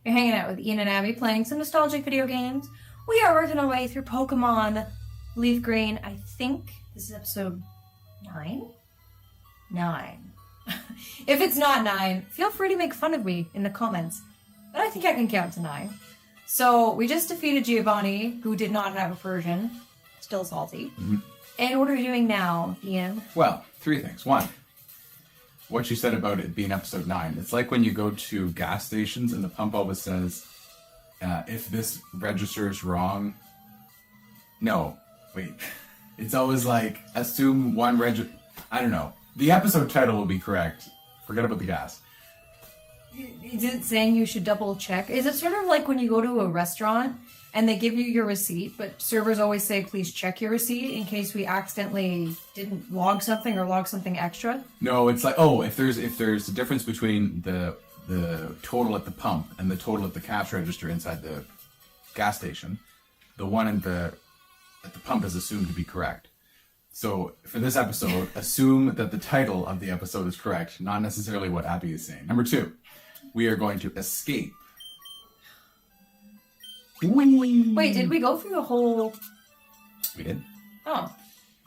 You're hanging out with Ian and Abi playing some nostalgic video games. We are working our way through Pokémon Leaf Green. I think this is episode 9? 9. If it's not 9, feel free to make fun of me in the comments. But I think I can count to 9. So we just defeated Giovanni, who did not have a Persian. Still salty. Mm-hmm. And what are we doing now, Ian? Well, 3 things. 1, what you said about it being episode 9. It's like when you go to gas stations and the pump always says, if this register is wrong. No, wait. It's always like, assume one register. I don't know. The episode title will be correct. Forget about the gas. Is it saying you should double check? Is it sort of like when you go to a restaurant and they give you your receipt, but servers always say, please check your receipt in case we accidentally didn't log something or log something extra? No, it's like, oh, if there's a difference between the total at the pump and the total at the cash register inside the gas station, the one at the pump is assumed to be correct. So for this episode, assume that the title of the episode is correct, not necessarily what Abby is saying. Number 2, we are going to escape. Wait, did we go through the whole... We did. Oh.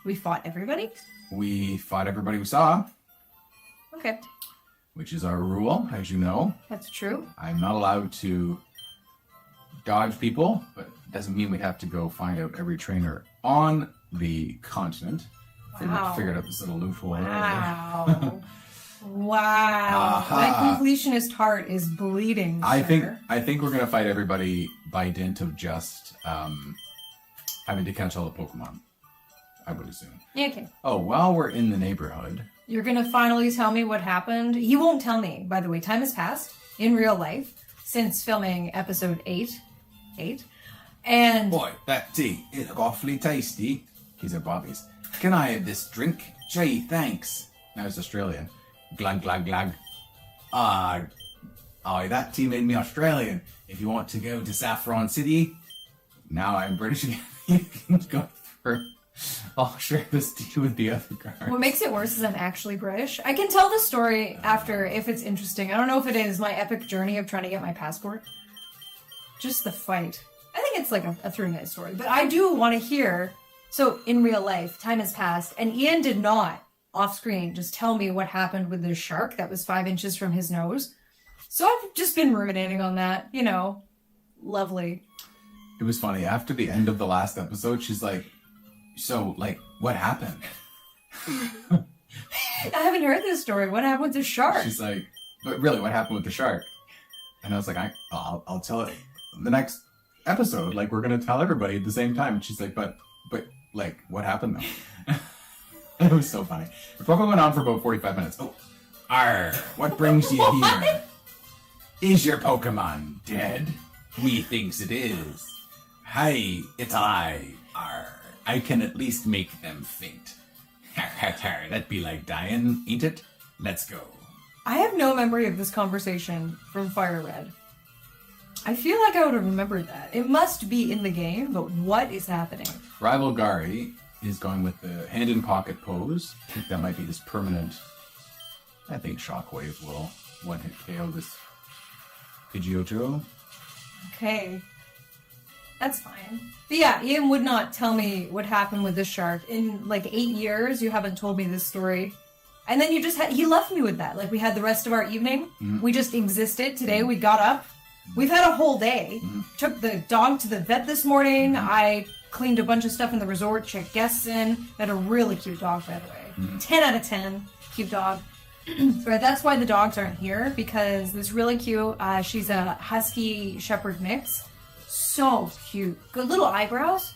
We fought everybody? We fought everybody we saw. Okay. Which is our rule, as you know. That's true. I'm not allowed to dodge people, but it doesn't mean we have to go find out every trainer on the continent. Wow. Figured out this little loophole. Wow. Wow. My completionist heart is bleeding. I think we're gonna fight everybody by dint of just having to catch all the Pokemon. I would assume. Okay. Oh, while we're in the neighborhood. You're gonna finally tell me what happened? You won't tell me, by the way. Time has passed in real life since filming episode 8. And... Boy, that tea is awfully tasty. These are Bobby's. Can I have this drink? Gee, thanks. Now it's Australian. Glug, glug, glug. That tea made me Australian. If you want to go to Saffron City, now I'm British again. You can go through. I'll share this tea with the other guards. What makes it worse is I'm actually British. I can tell the story after if it's interesting. I don't know if it is my epic journey of trying to get my passport. Just the fight. I think it's like a 3-minute story. But I do want to hear... So, in real life, time has passed, and Ian did not, off-screen, just tell me what happened with the shark that was 5 inches from his nose. So I've just been ruminating on that, you know. Lovely. It was funny. After the end of the last episode, she's like, so, like, what happened? I haven't heard this story. What happened with the shark? She's like, but really, what happened with the shark? And I was like, I'll tell it the next episode. Like, we're going to tell everybody at the same time. And she's like, but, like, what happened though? It was so funny. The program went on for about 45 minutes. Oh, what brings you here? Is your Pokemon dead? We thinks it is. Hey, it's I. I can at least make them faint. That'd be like dying, ain't it? Let's go. I have no memory of this conversation from Fire Red. I feel like I would have remembered that. It must be in the game, but what is happening? Rival Gary is going with the hand-in-pocket pose. I think that might be his permanent... I think Shockwave will one-hit KO this Pidgeotto. Okay. That's fine. But yeah, Ian would not tell me what happened with this shark. In like 8 years, you haven't told me this story. And then you just he left me with that. Like we had the rest of our evening. Mm-hmm. We just existed. Today we got up. We've had a whole day. Mm-hmm. Took the dog to the vet this morning. Mm-hmm. I cleaned a bunch of stuff in the resort, checked guests in. Had a really cute dog, by the way. Mm-hmm. 10 out of 10. Cute dog. But that's why the dogs aren't here, because this really cute, she's a Husky Shepherd mix. So cute. Good little eyebrows.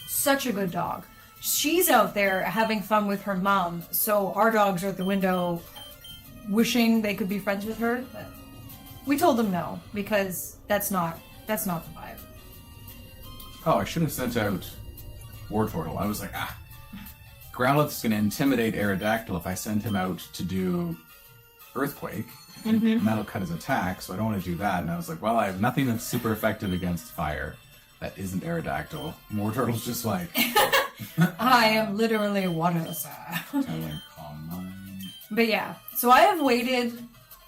Such a good dog. She's out there having fun with her mom, so our dogs are at the window wishing they could be friends with her. But we told them no, because that's not the vibe. Oh, I should have sent out Wartortle. I was like, Growlithe's going to intimidate Aerodactyl if I send him out to do Earthquake. Mm-hmm. And that'll cut his attack, so I don't want to do that. And I was like, well, I have nothing that's super effective against fire that isn't Aerodactyl. Wartortle's just like... I am literally water, sir. But yeah, so I have waited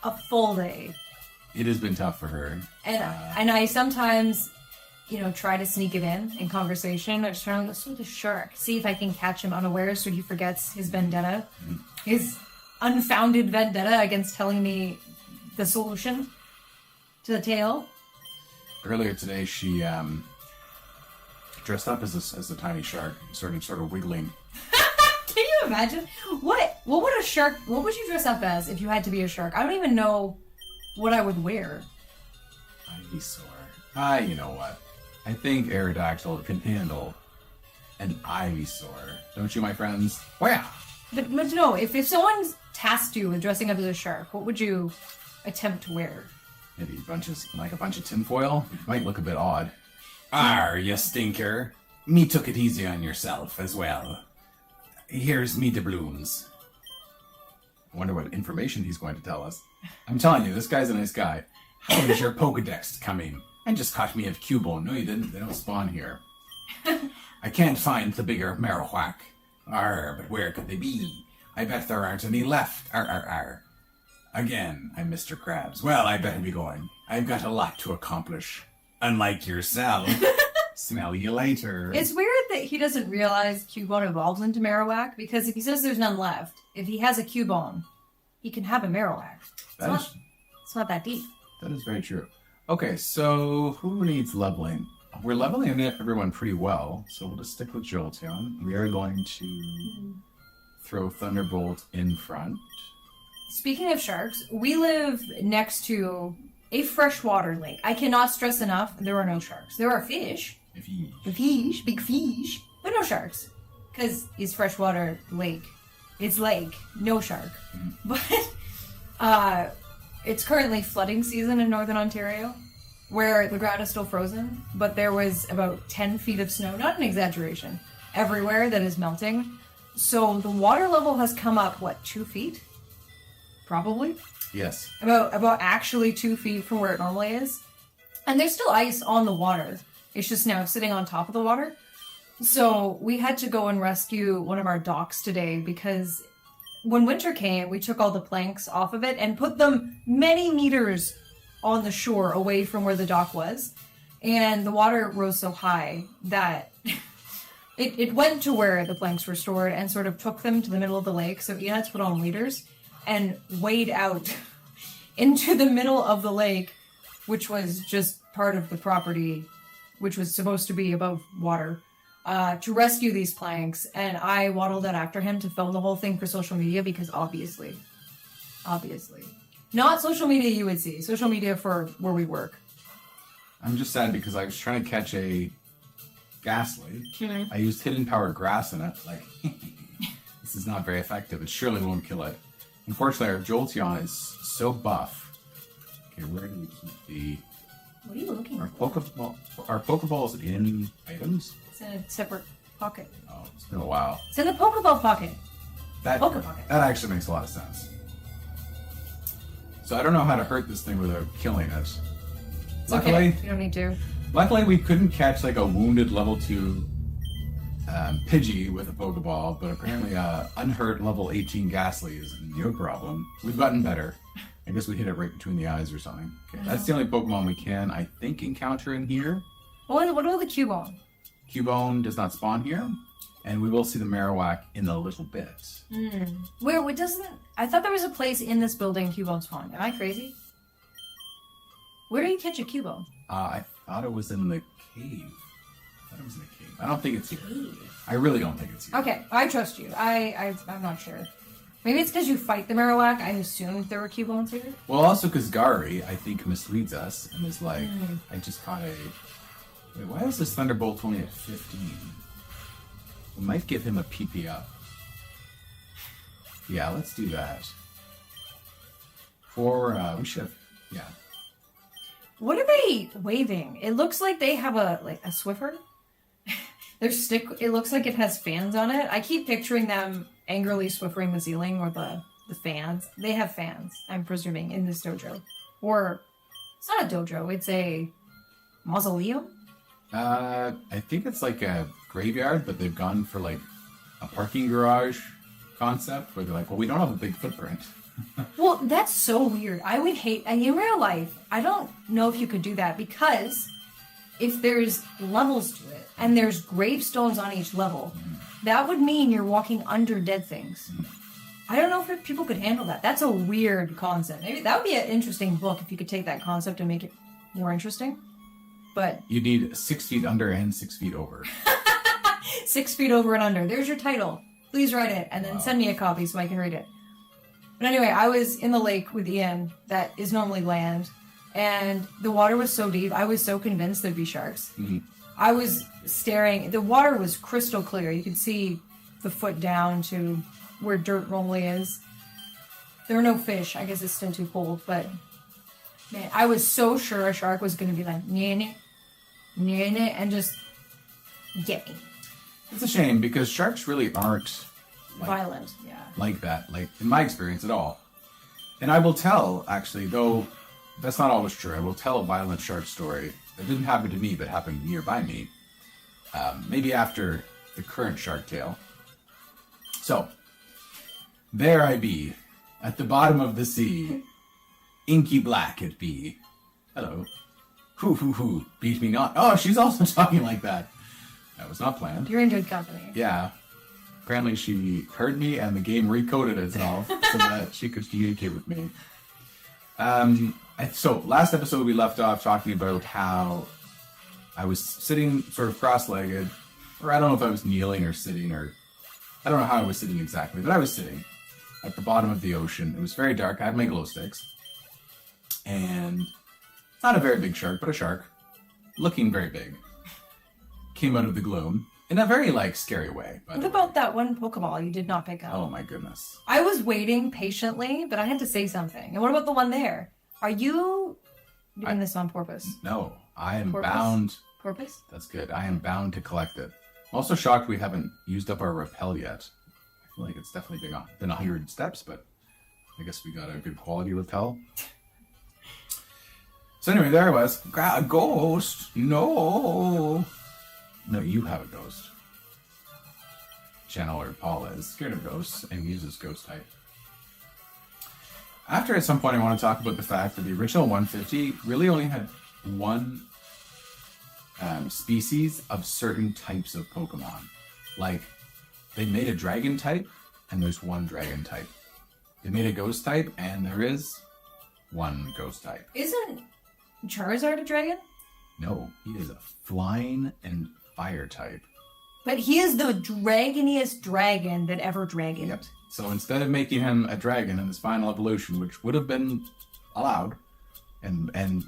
a full day It has been tough for her. And I sometimes, try to sneak it in conversation. I just try to listen to the shark, see if I can catch him unaware so he forgets his vendetta, his unfounded vendetta against telling me the solution to the tale. Earlier today, she dressed up as a tiny shark, sort of wiggling. Can you imagine? What would you dress up as if you had to be a shark? I don't even know what I would wear. Ivysaur. You know what? I think Aerodactyl can handle an Ivysaur. Don't you, my friends? Wow. But no, if someone tasked you with dressing up as a shark, what would you attempt to wear? Maybe a bunch of tinfoil. It might look a bit odd. Arr, you stinker. Me took it easy on yourself as well. Here's me doubloons. I wonder what information he's going to tell us. I'm telling you, this guy's a nice guy. How does your Pokedex come in? And just caught me a Cubone. No, you didn't. They don't spawn here. I can't find the bigger Marowak. Arr, but where could they be? I bet there aren't any left. Arr, arr, arr. Again, I'm Mr. Krabs. Well, I better be going. I've got a lot to accomplish. Unlike yourself. Smell you later. It's weird that he doesn't realize Cubone evolves into Marowak, because if he says there's none left, if he has a Cubone, he can have a Marowak. It's not that deep. That is very true. Okay, so who needs leveling? We're leveling everyone pretty well, so we'll just stick with Jolteon. We are going to throw Thunderbolt in front. Speaking of sharks, we live next to a freshwater lake. I cannot stress enough, there are no sharks. There are fish. Big fish, but no sharks. Because it's freshwater lake. It's lake, no shark. But it's currently flooding season in Northern Ontario, where the ground is still frozen, but there was about 10 feet of snow, not an exaggeration, everywhere that is melting. So the water level has come up, 2 feet? Probably? Yes. About actually 2 feet from where it normally is. And there's still ice on the water. It's just now sitting on top of the water. So we had to go and rescue one of our docks today because when winter came, we took all the planks off of it and put them many meters on the shore away from where the dock was. And the water rose so high that it went to where the planks were stored and sort of took them to the middle of the lake. So Ian had to put on waders and wade out into the middle of the lake, which was just part of the property, which was supposed to be above water, to rescue these planks. And I waddled out after him to film the whole thing for social media because obviously, not social media you would see, social media for where we work. I'm just sad because I was trying to catch a Ghastly. I used hidden power grass in it. This is not very effective. It surely won't kill it. Unfortunately, our Jolteon is so buff. Okay, where do we keep the... What are you looking our for? Our Pokeballs in items? It's in a separate pocket. Oh, it's been a while. It's in the Pokeball pocket. That actually makes a lot of sense. So I don't know how to hurt this thing without killing it. It's okay. You don't need to. Luckily, we couldn't catch a wounded level 2 Pidgey with a Pokeball, but apparently unhurt level 18 Ghastly is no problem. We've gotten better. I guess we hit it right between the eyes or something. Okay, that's the only Pokemon we can, I think, encounter in here. What about the Cubone? Cubone does not spawn here, and we will see the Marowak in a little bit. Where it doesn't... I thought there was a place in this building Cubone spawned. Am I crazy? Where do you catch a Cubone? I thought it was in the cave. I don't think it's here. I really don't think it's here. Okay, I trust you. I'm not sure. Maybe it's because you fight the Marowak. I assumed there were Cubones here. Well, also because Gary, I think, misleads us and is like, I just caught a... Wait, why is this Thunderbolt only at 15? We might give him a PP up. Yeah, let's do that. We should have... Yeah. What are they waving? It looks like they have a Swiffer. Their stick, it looks like it has fans on it. I keep picturing them angrily Swiffering the ceiling or the fans. They have fans, I'm presuming, in this dojo. Or, it's not a dojo, it's a mausoleum? I think it's like a graveyard, but they've gone for a parking garage concept where they're like, well, we don't have a big footprint. Well, that's so weird. I would hate, and in real life, I don't know if you could do that because if there's levels to it and there's gravestones on each level, that would mean you're walking under dead things. I don't know if people could handle that. That's a weird concept. Maybe that would be an interesting book if you could take that concept and make it more interesting. But you need 6 feet under and 6 feet over. 6 feet over and under. There's your title. Please write it and then send me a copy so I can read it. But anyway, I was in the lake with Ian that is normally land, and the water was so deep, I was so convinced there'd be sharks. Mm-hmm. I was staring. The water was crystal clear. You could see the foot down to where dirt normally is. There were no fish. I guess it's still too cold, but man, I was so sure a shark was going to be like, nyeh, and just get me. It's a shame because sharks really aren't Violent, yeah. like that, like in my experience at all. And I will tell, actually, though that's not always true, I will tell a violent shark story that didn't happen to me, but happened nearby me. Maybe after the current shark tale. So, there I be, at the bottom of the sea, inky black it be. Hello. Hoo, beat me not. Oh, she's also talking like that. That was not planned. You're in good company. Yeah. Apparently she heard me and the game recoded itself so that she could communicate with me. So last episode we left off talking about how I was sitting sort of cross-legged, or I don't know if I was kneeling or sitting, or I don't know how I was sitting exactly, but I was sitting at the bottom of the ocean. It was very dark. I had my glow sticks. And not a very big shark, but a shark, looking very big, came out of the gloom. In a very, scary way. What about that one Pokeball you did not pick up? Oh, my goodness. I was waiting patiently, but I had to say something. And what about the one there? Are you doing this on purpose? No, I am Porpoise? bound. Porpoise? That's good. I am bound to collect it. I'm also shocked we haven't used up our rappel yet. I feel like it's definitely been 100 steps, but I guess we got a good quality rappel. So anyway, there I was. A ghost! No! No, you have a ghost. Channeler Paul is scared of ghosts and uses ghost type. After, at some point, I want to talk about the fact that the original 150 really only had one species of certain types of Pokemon. Like, they made a dragon type, and there's one dragon type. They made a ghost type, and there is one ghost type. Isn't Charizard a dragon? No, he is a flying and fire type. But he is the dragoniest dragon that ever dragoned. Yep. So instead of making him a dragon in his final evolution, which would have been allowed and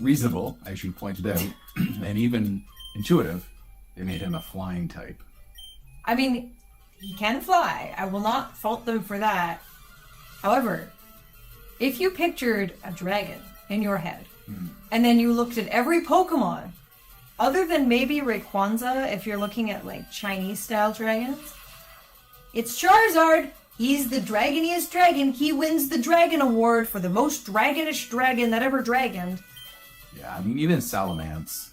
reasonable, as you pointed out, and even intuitive, they made him a flying type. I mean, he can fly. I will not fault them for that. However, if you pictured a dragon in your head, and then you looked at every Pokemon, other than maybe Rayquaza, if you're looking at Chinese-style dragons, it's Charizard. He's the dragoniest dragon. He wins the Dragon Award for the most dragonish dragon that ever dragoned. Yeah, I mean, even Salamence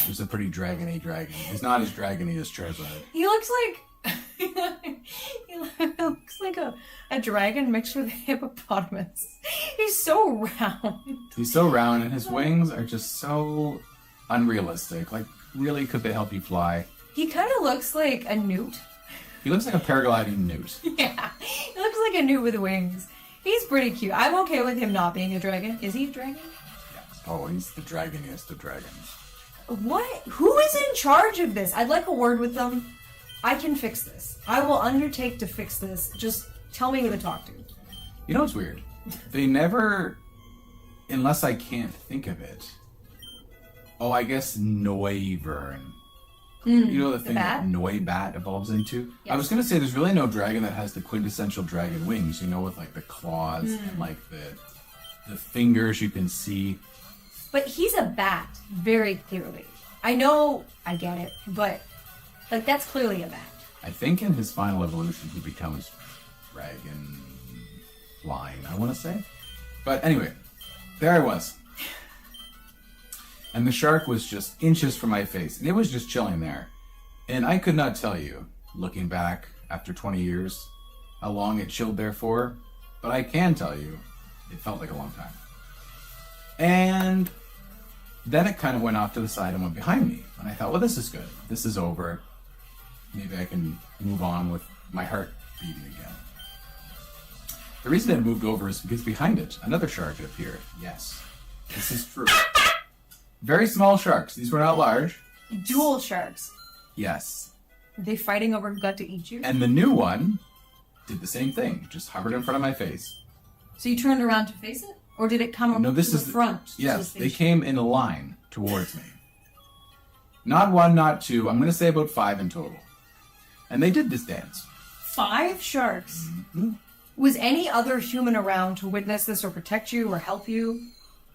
is a pretty dragony dragon. He's not as dragony as Charizard. He looks like he looks like a dragon mixed with a hippopotamus. He's so round. He's so round, and his wings are just so unrealistic. Really, could they help you fly? He kind of looks like a newt. He looks like a paragliding newt. Yeah, he looks like a newt with wings. He's pretty cute. I'm okay with him not being a dragon. Is he a dragon? Yes. Oh, he's the dragoniest of dragons. What? Who is in charge of this? I'd like a word with them. I can fix this. I will undertake to fix this. Just tell me who to talk to. You know what's weird? They never, unless I can't think of it. Oh, I guess Noivern. You know the thing that Noibat evolves into? Yes. I was going to say there's really no dragon that has the quintessential dragon wings, with the claws and the fingers you can see. But he's a bat, very clearly. I know, I get it, but that's clearly a bat. I think in his final evolution he becomes dragon flying, I want to say. But anyway, there I was. And the shark was just inches from my face, and it was just chilling there. And I could not tell you, looking back after 20 years, how long it chilled there for, but I can tell you, it felt like a long time. And then it kind of went off to the side and went behind me. And I thought, well, this is good. This is over. Maybe I can move on with my heart beating again. The reason it moved over is because behind it, another shark had appeared. Yes, this is true. Very small sharks. These were not large. Dual sharks. Yes. Are they fighting over who got to eat you? And the new one did the same thing. Just hovered in front of my face. So you turned around to face it? Or did it come No, this to is the front? Yes, they came in a line towards me. Not one, not two. I'm going to say about 5 in total. And they did this dance. 5 sharks? Mm-hmm. Was any other human around to witness this or protect you or help you?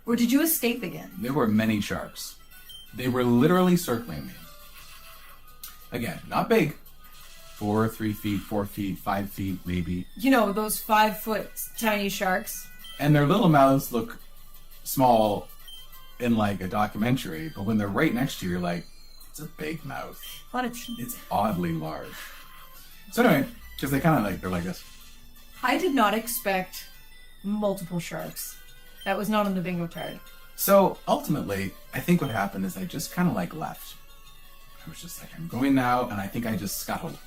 Or did you escape again? There were many sharks. They were literally circling me. Again, not big. 4, 3 feet, 4 feet, 5 feet, maybe. You know, those 5-foot tiny sharks. And their little mouths look small in like a documentary, but when they're right next to you, you're like, it's a big mouth. A lot of teeth. It's oddly large. So anyway, because they kind of like, they're like this. I did not expect multiple sharks. That was not on the bingo card. So ultimately, I think what happened is I just kind of like left. I was just like, I'm going now, and I think I just scuttled.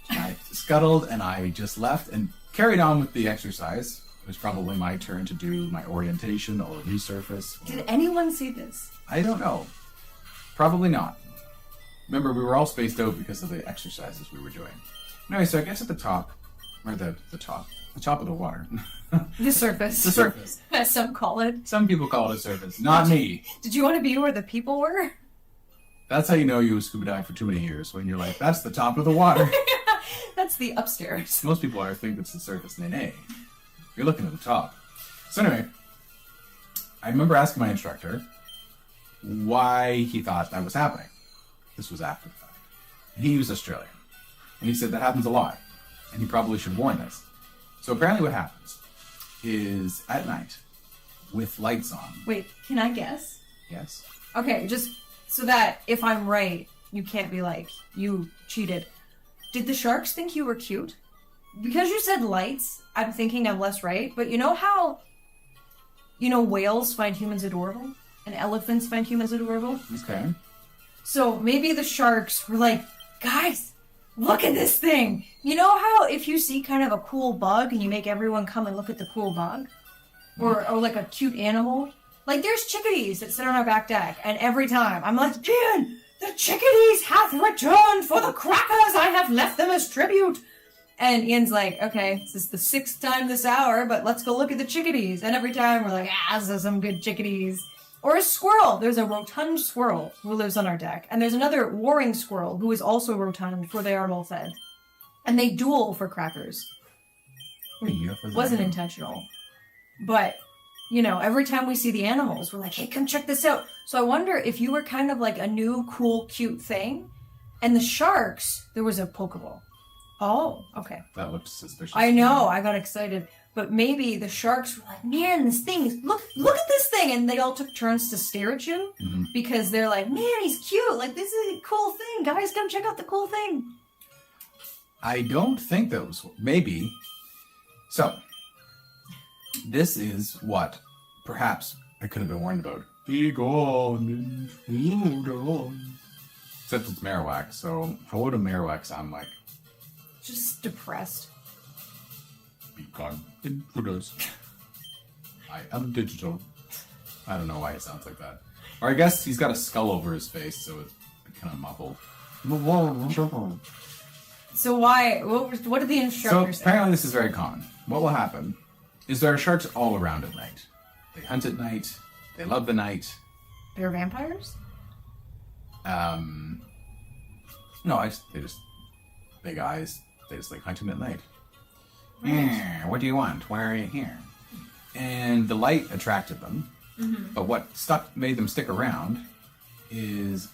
I scuttled and I just left and carried on with the exercise. It was probably my turn to do my orientation or resurface. Did anyone see this? I don't know. Probably not. Remember, we were all spaced out because of the exercises we were doing. Anyway, so I guess at the top, or the top of the water. The surface. The surface. As some call it. Some people call it a surface. Not me. Did you want to be where the people were? That's how you know you scuba dive for too many years, when you're like, that's the top of the water. That's the upstairs. Most people think it's the surface, nay. You're looking at the top. So anyway, I remember asking my instructor why he thought that was happening. This was after the fact. And he was Australian. And he said that happens a lot. And he probably should warn us. So apparently what happens is at night, with lights on. Wait, can I guess? Yes. Okay, just so that if I'm right, you can't be like, you cheated. Did the sharks think you were cute? Because you said lights, I'm thinking I'm less right. But you know how, whales find humans adorable? And elephants find humans adorable? Okay. So maybe the sharks were like, guys, look at this thing. You know how if you see kind of a cool bug and you make everyone come and look at the cool bug? Or like a cute animal? Like there's chickadees that sit on our back deck. And every time I'm like, Ian, the chickadees have returned for the crackers. I have left them as tribute. And Ian's like, okay, this is the 6th time this hour, but let's go look at the chickadees. And every time we're like, those are some good chickadees. Or a squirrel. There's a rotund squirrel who lives on our deck. And there's another warring squirrel who is also rotund, for they are well fed. And they duel for crackers. It wasn't intentional. But, every time we see the animals, we're like, hey, come check this out. So I wonder if you were kind of like a new, cool, cute thing. And the sharks, there was a Pokeball. Oh, okay. That looked suspicious. I know, I got excited. But maybe the sharks were like, man, this thing, look at this thing. And they all took turns to stare at you. Mm-hmm. Because they're like, man, he's cute. Like, this is a cool thing. Guys, come check out the cool thing. I don't think that was... Maybe. So, this is what perhaps I could have been warned about. Be gone. Except it's Marowak, so hello to Marowak sound like? Just depressed. Be gone. Intruders. I am digital. I don't know why it sounds like that. Or I guess he's got a skull over his face, so it's kind of muffled. So why? What did the instructor say? Apparently this is very common. What will happen is there are sharks all around at night. They hunt at night. They love the night. They're vampires? No, they just big eyes. They just like hunting at night. Right. What do you want? Why are you here? And the light attracted them. Mm-hmm. But what made them stick around is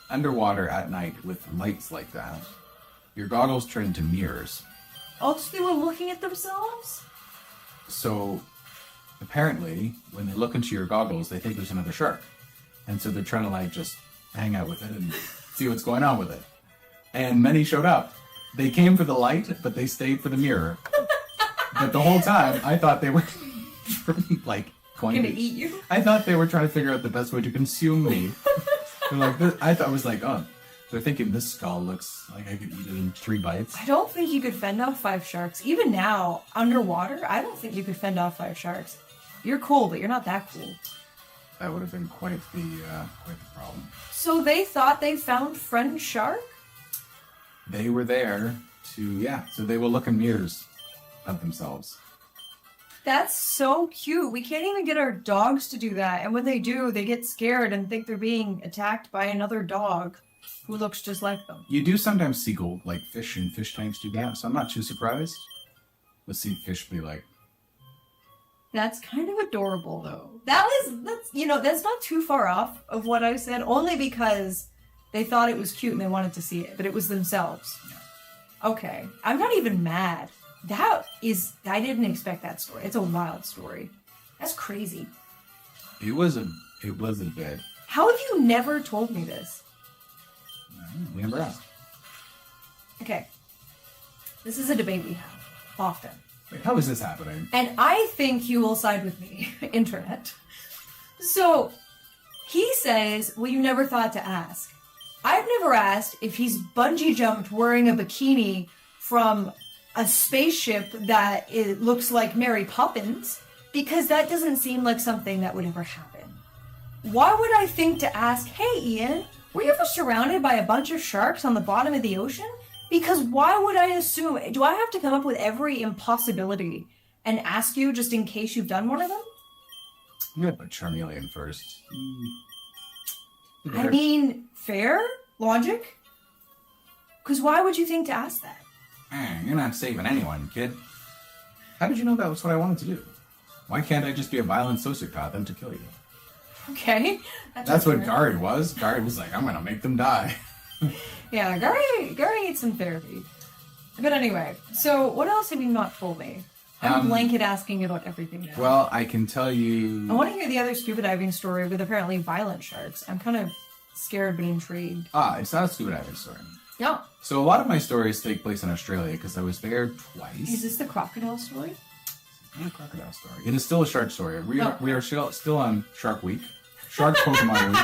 underwater at night with lights like that. Your goggles turn into mirrors. Oh, so they were looking at themselves? So apparently, when they look into your goggles, they think there's another shark. And so they're trying to like just hang out with it and see what's going on with it. And many showed up. They came for the light, but they stayed for the mirror. But the whole time, I thought they were like going Gonna to eat you? I thought they were trying to figure out the best way to consume me. They're like, I thought it was like, oh, they're thinking this skull looks like I could eat it in 3 bites. I don't think you could fend off 5 sharks. Even now, underwater, I don't think you could fend off 5 sharks. You're cool, but you're not that cool. That would have been quite the problem. So they thought they found friend shark? They were there so they will look in mirrors of themselves. That's so cute. We can't even get our dogs to do that. And when they do, they get scared and think they're being attacked by another dog who looks just like them. You do sometimes see like fish and fish tanks do that, so I'm not too surprised. Let's see fish be like. That's kind of adorable, though. That's not too far off of what I said, only because they thought it was cute and they wanted to see it, but it was themselves. Yeah. Okay. I'm not even mad. I didn't expect that story. It's a wild story. That's crazy. It wasn't bad. How have you never told me this? We never asked. Okay. This is a debate we have often. Wait, how is this happening? And I think you will side with me, internet. So, he says, well, you never thought to ask. I've never asked if he's bungee jumped wearing a bikini from a spaceship that it looks like Mary Poppins, because that doesn't seem like something that would ever happen. Why would I think to ask, hey Ian, were you ever surrounded by a bunch of sharks on the bottom of the ocean? Because why would I assume, do I have to come up with every impossibility and ask you just in case you've done one of them? You gotta put Charmeleon first. I mean, fair? Logic? Because why would you think to ask that? You're not saving anyone, kid. How did you know that was what I wanted to do? Why can't I just be a violent sociopath and to kill you? Okay. That's what Gary was. Gary was like, I'm gonna make them die. Yeah, Gary needs some therapy. But anyway, so what else have you not told me? I'm blanket asking about everything now. Well, I can tell you... I want to hear the other scuba diving story with apparently violent sharks. I'm kind of scared but intrigued. It's not a scuba diving story. No. So a lot of my stories take place in Australia because I was there twice. Is this the crocodile story? It's not a crocodile story. It is still a shark story. We are still on Shark Week. Shark Pokemon Week.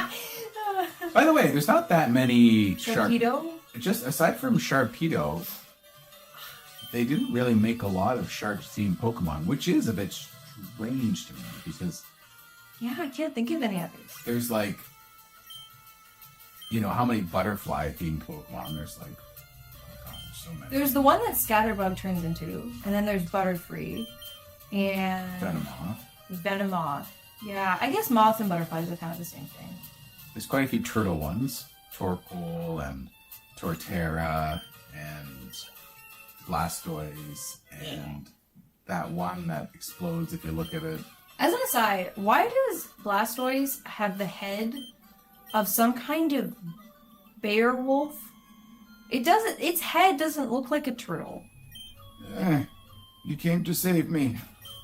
By the way, there's not that many Sharpedo? Just aside from Sharpedo, they didn't really make a lot of shark-themed Pokemon, which is a bit strange to me because... Yeah, I can't think of any others. There's like... how many butterfly-themed Pokemon? There's like... Oh God, there's so many. There's the one that Scatterbug turns into, and then there's Butterfree, and... Venomoth. Venomoth. Yeah, I guess moths and butterflies are kind of the same thing. There's quite a few turtle ones. Torkoal and Torterra and Blastoise and that one that explodes if you look at it. As an aside, why does Blastoise have the head of some kind of bear wolf? Its head doesn't look like a turtle. You came to save me.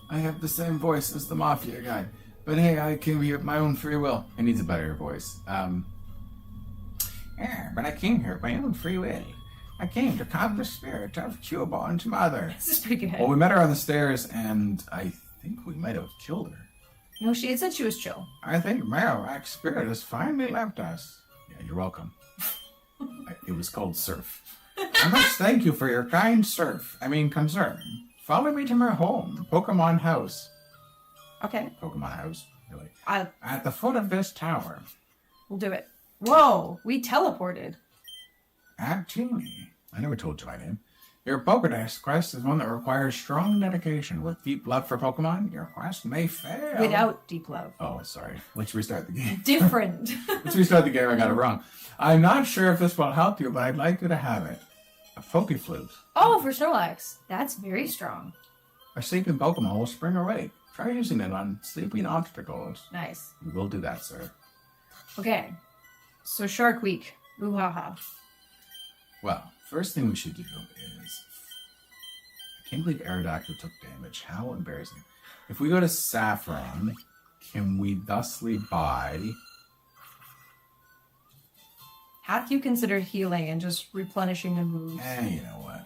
I have the same voice as the Mafia guy. But hey, I came here of my own free will. It needs a better voice. But I came here of my own free will. I came to calm the spirit of Cubon's mother. This is pretty good. Well, we met her on the stairs, and I think we might have killed her. No, she had said she was chill. I think Marowak's spirit has finally left us. Yeah, you're welcome. It was called Surf. I must thank you for your kind concern. Follow me to my home, Pokemon House. Okay. Pokemon House, really. At the foot of this tower. We'll do it. Whoa, we teleported. Teeny. I never told you my name. Your Pokedex quest is one that requires strong dedication. With deep love for Pokemon, your quest may fail. Without deep love. Oh, sorry. Let's restart the game. Different. Let's restart the game. I got it wrong. I'm not sure if this will help you, but I'd like you to have it. A Pokeflute. Oh, for Snorlax. That's very strong. A sleeping Pokemon will spring awake. Try using it on sleeping obstacles. Nice. We will do that, sir. Okay. So Shark Week. Ooh ha ha. Well, first thing we should do is... I can't believe Aerodactyl took damage. How embarrassing. If we go to Saffron, can we thusly buy Half you consider healing and just replenishing the moves. You know what?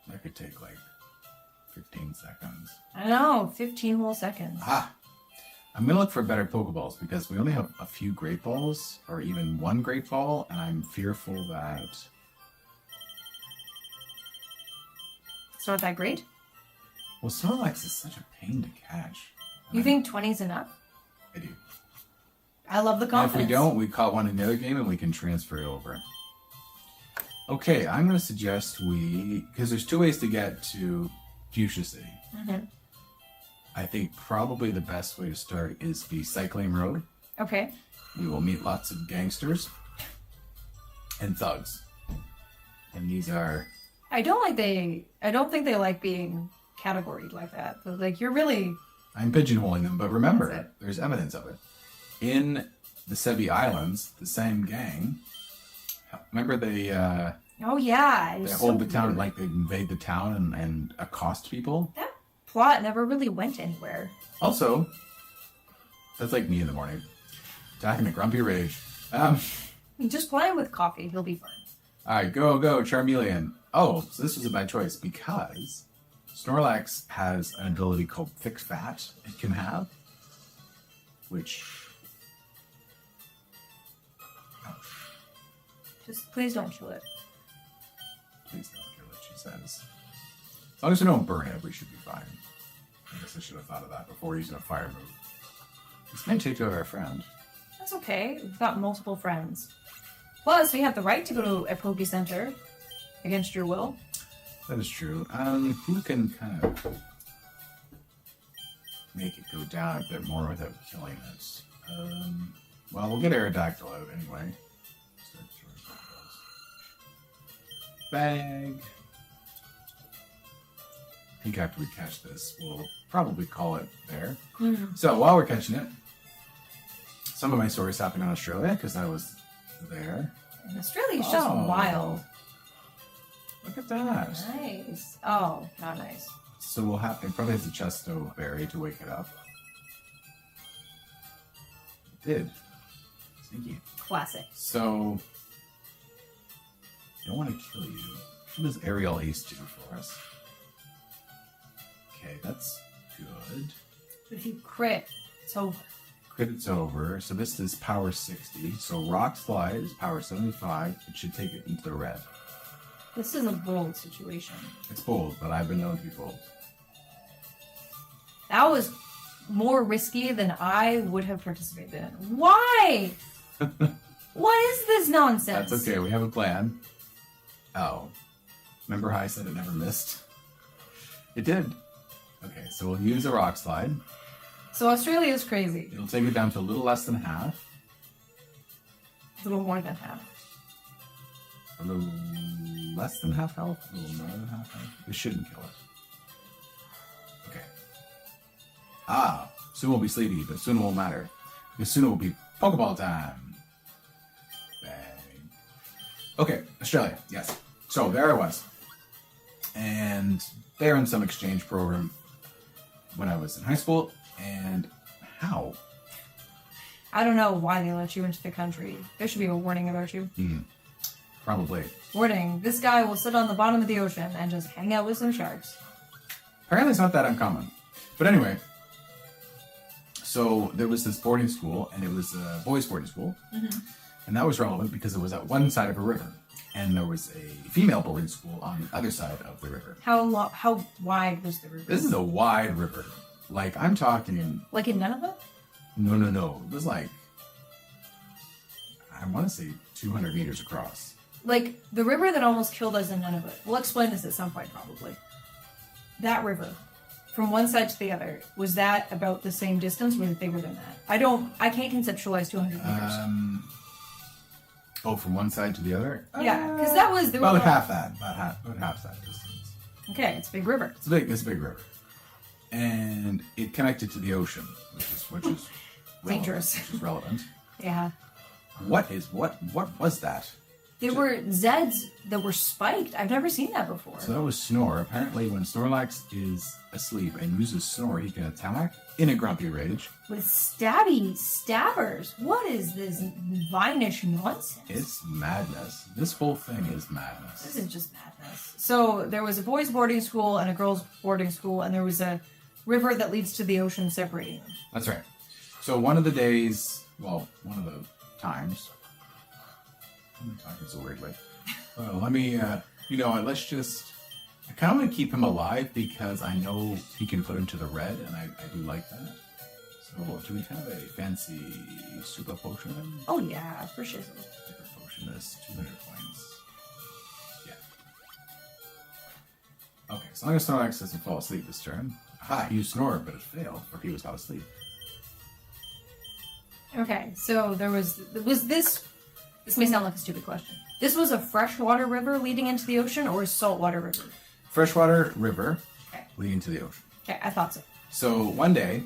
That could take like 15 seconds. I know, 15 whole seconds. I'm going to look for better Pokeballs because we only have a few Great Balls, or even one Great Ball, and I'm fearful that... It's not that great? Well, Snorlax is such a pain to catch. You think 20 is enough? I do. I love the And confidence. if we don't, we caught one in the other game and we can transfer it over. Okay, I'm going to suggest because there's 2 ways to get to Fuchsia City. Mm-hmm. I think probably the best way to start is the Cyclame Road. Okay. We will meet lots of gangsters and thugs. And these are... I don't think they like being categoried like that. But like, you're really... I'm pigeonholing them, but remember, That's it. there's evidence of it. In the Sebi Islands, the same gang, remember they Oh yeah. they hold the town, like they invade the town and accost people? That plot never really went anywhere. Also, that's like me in the morning. Attacking a grumpy rage. Just playing with coffee, he'll be fine. Alright, go, Charmeleon. Oh, so this was a bad choice because Snorlax has an ability called Thick Fat it can have, which... Just please don't kill it. Please don't kill it, she says. As long as we don't burn it, we should be fine. I guess I should have thought of that before using a fire move. This may take out our friend. That's okay. We've got multiple friends. Plus, we have the right to go to a Poke Center against your will. That is true. Who can kind of make it go down a bit more without killing us? Well, we'll get Aerodactyl out anyway. Start throwing those. Bag. I think after we catch this, we'll probably call it there. Mm-hmm. So while we're catching it, some of my stories happened in Australia because I was there. And Australia's just wild. Look at that. Nice. Oh, not nice. So we'll have it probably has a Chesto berry to wake it up. It did. Sneaky. Classic. So don't want to kill you. What does Aerial Ace do for us? Okay, that's good. But if you crit, it's over. Crit, it's over. So this is power 60. So Rock Slide is power 75. It should take it into the red. This is a bold situation. It's bold, but I've been known to be bold. That was more risky than I would have participated in. Why? What is this nonsense? That's okay. We have a plan. Oh. Remember how I said it never missed? It did. Okay, so we'll use a Rock Slide. So Australia is crazy. It'll take it down to a little less than half. A little more than half. A little less than half health? A little more than half health? We shouldn't kill it. Okay. Soon we'll be sleepy, but soon it won't matter. Because soon it will be Pokeball time. Bang. Okay, Australia, yes. So there I was. And they're in some exchange program when I was in high school. And how? I don't know why they let you into the country. There should be a warning about you. Probably. Warning, this guy will sit on the bottom of the ocean and just hang out with some sharks. Apparently it's not that uncommon. But anyway, so there was this boarding school, and it was a boys' boarding school. Mm-hmm. And that was relevant because it was at one side of a river. And there was a female boarding school on the other side of the river. How wide was the river? This is a wide river. Like, I'm talking... Like in Nunavut? No. It was like, I want to say 200 meters across. Like, the river that almost killed us in Nunavut. We'll explain this at some point, probably. That river, from one side to the other, was that about the same distance or was it bigger than that? I can't conceptualize 200 meters. From one side to the other? Yeah, because that was... About half that. About half that distance. Okay, it's a big river. It's a big river. And it connected to the ocean, which is dangerous. Which is relevant. Yeah. What was that? They were Zeds that were spiked. I've never seen that before. So that was Snore. Apparently, when Snorlax is asleep and uses Snore, he can attack in a grumpy rage. With stabbers. What is this vinish nonsense? It's madness. This whole thing is madness. This is just madness. So there was a boys' boarding school and a girls' boarding school, and there was a river that leads to the ocean separating them. That's right. So one of the days, well, one of the times. I'm talking so weirdly. Let me, let's just. I kind of want to keep him alive because I know he can put him to the red, and I do like that. So, do we have a fancy super potion? Oh, yeah, for sure. Super potion is 200 points. Yeah. Okay, as long as Snorlax doesn't fall asleep this turn. Aha, he used Snore, but it failed, for he was not asleep. Okay, so was this may sound like a stupid question. This was a freshwater river leading into the ocean or a saltwater river? Freshwater river Okay. leading to the ocean. Okay, I thought so. So one day,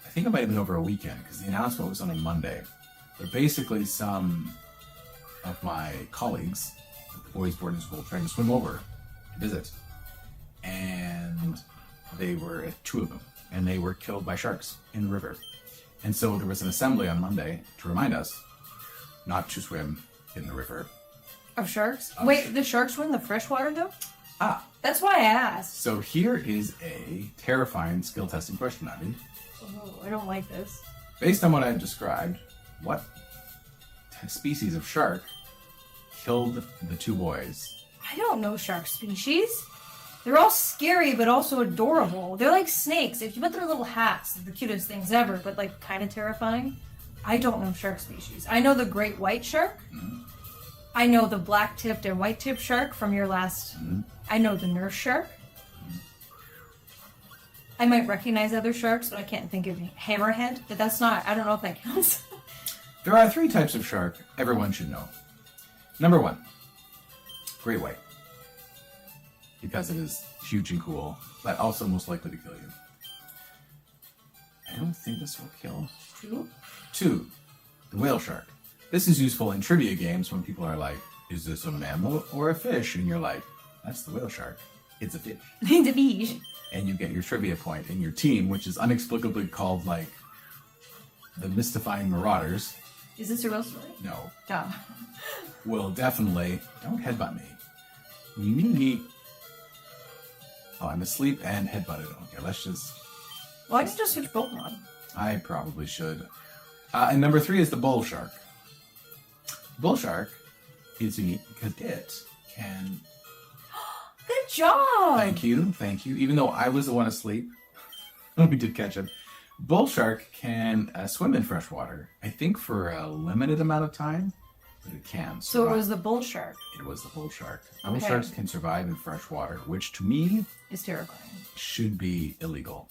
I think it might have been over a weekend because the announcement was on a Monday. But basically, some of my colleagues at the boys' boarding school tried to swim over to visit, and they were two of them, and they were killed by sharks in the river. And so there was an assembly on Monday to remind us not to swim in the river. Of sharks? Wait, the sharks were in the freshwater though? Ah. That's why I asked. So here is a terrifying skill testing question, Abby. Oh, I don't like this. Based on what I've described, what species of shark killed the two boys? I don't know shark species. They're all scary but also adorable. They're like snakes. If you put their little hats, they're the cutest things ever, but like kind of terrifying. I don't know shark species. I know the great white shark. Mm-hmm. I know the black-tipped and white-tipped shark from your last... Mm-hmm. I know the nurse shark. Mm-hmm. I might recognize other sharks, but I can't think of hammerhead. But that's not... I don't know if that counts. There are 3 types of shark everyone should know. Number 1, great white. Because it is huge and cool, but also most likely to kill you. I don't think this will kill. 2, the whale shark. This is useful in trivia games when people are like, is this a mammal or a fish? And you're like, that's the whale shark. It's a fish. It's a fish. And you get your trivia point in your team, which is inexplicably called, like, the Mystifying Marauders. Is this a real story? No. Oh. Will definitely... Don't headbutt me. Oh, I'm asleep and headbutted. Okay, let's just... Well, I can just switch Pokemon. I probably should. And number 3 is the bull shark. Bull shark is unique because it can... Good job! Thank you. Even though I was the one asleep, we did catch him. Bull shark can swim in fresh water. I think for a limited amount of time, but it can. So it was the bull shark. It was the bull shark. Bull sharks can survive in fresh water, which to me is terrifying. Should be illegal.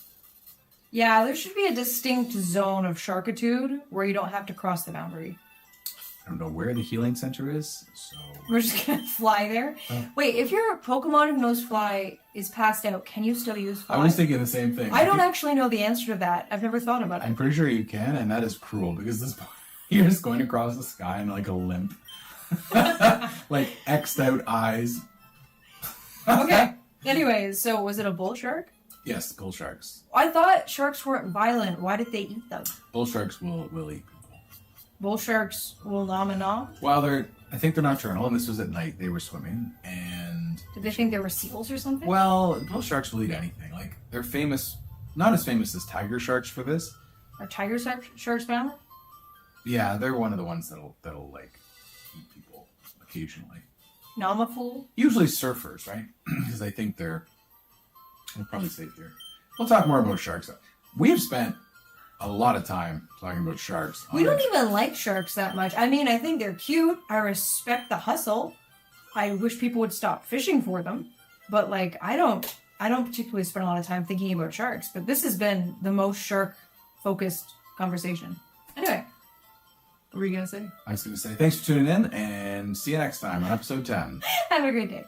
Yeah, there should be a distinct zone of sharkitude where you don't have to cross the boundary. I don't know where the healing center is, so... We're just gonna fly there? Wait, if your Pokemon who knows fly is passed out, can you still use fly? I was thinking the same thing. I don't actually know the answer to that. I've never thought about it. I'm pretty sure you can, and that is cruel, because this you're just going across the sky in like a limp. Like, X'd out eyes. Okay. Anyways, so was it a bull shark? Yes, bull sharks. I thought sharks weren't violent. Why did they eat them? Bull sharks will eat people. Bull sharks will nom and nom? Well, I think they're nocturnal, and this was at night. They were swimming, and... Did they think they were seals or something? Well, bull sharks will eat anything. Like, they're famous, not as famous as tiger sharks for this. Are tiger sharks venomous? Yeah, they're one of the ones that'll like, eat people occasionally. Nomafool? Usually surfers, right? Because I think they're... We'll probably save here. We'll talk more about sharks. We have spent a lot of time talking about sharks. We don't even like sharks that much. I mean, I think they're cute. I respect the hustle. I wish people would stop fishing for them. But like, I don't particularly spend a lot of time thinking about sharks. But this has been the most shark-focused conversation. Anyway, what were you going to say? I was going to say thanks for tuning in, and see you next time on episode 10. Have a great day.